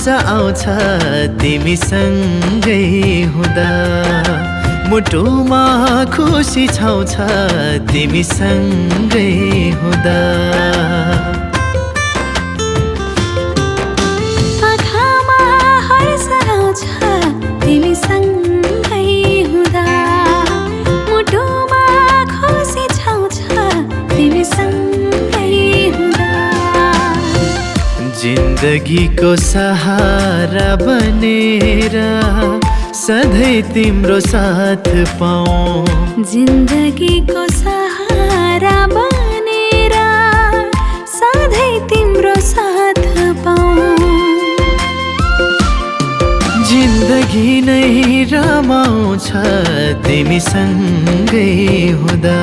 आउँछ तिमीसँगै हुँदा मुटुमा खुसी छाउँछ तिमीसँगै हुँदा आँखामा हर्ष आउँछ तिमीसँगै हुँदा मुटुमा खुसी छाउँछ तिमीसँगै हुँदा जिन्दगीको सहारा बनेर सधैँ तिम्रो साथ पाऊँ जिन्दगीको सहारा बनेर सधैँ तिम्रो साथ पाऊँ जिन्दगी नै रमाउँछ तिमीसँगै हुँदा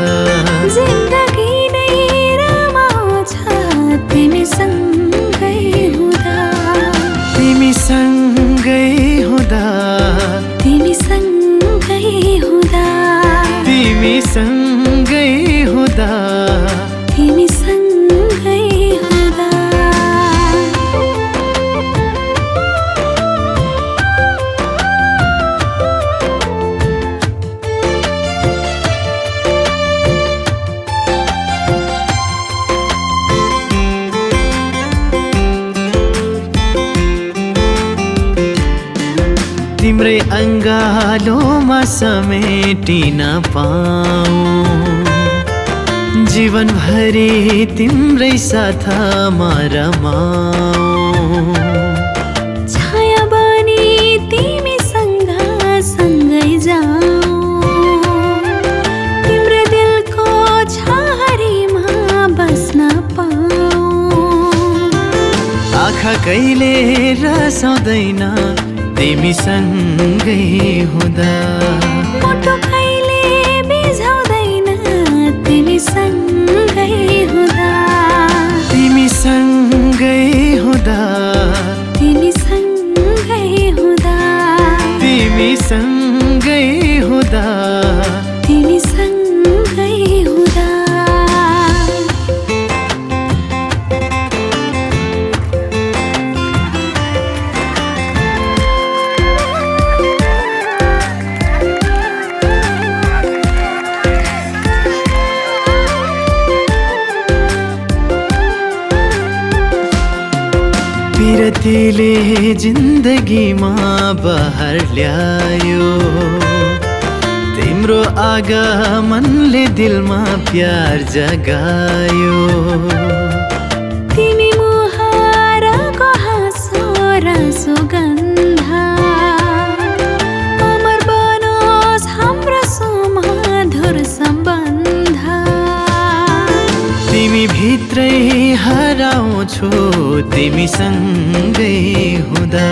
जिन्दगी नै रमाउँछ तिमीसँगै हुँदा तिमीसँगै हुँदा तिमीसँगै हुँदा तिमीसँगै हुँदा तिमीसँगै हुँदा तिम्रै अङ्गालोमा समेटिन पाऊँ जीवनभरि तिम्रै साथमा रमाऊँ छाया बनी तिमीसँग सँगै जाऊँ तिम्रो दिलको छाहारीमा बस्न पाऊँ आँखा कहिले रसाउँदैन तिमीसँगै हुँदा मुटु कहिले बिझाउँदैन तिमीसँगै हुँदा तिमीसँगै हुँदा तिमीसँगै हुँदा तिमीसँगै हुँदा तिमीसँगै हुँदा पिरतीले जिन्दगीमा बहार ल्यायो तिम्रो आगमनले दिलमा प्यार जगायो तिमी मुहारको हाँसो र सुगन्ध अमर बनोस् हाम्रो सुमधुर सम्बन्ध तिमी भित्रै हराउँछु तिमीसँगै हुँदा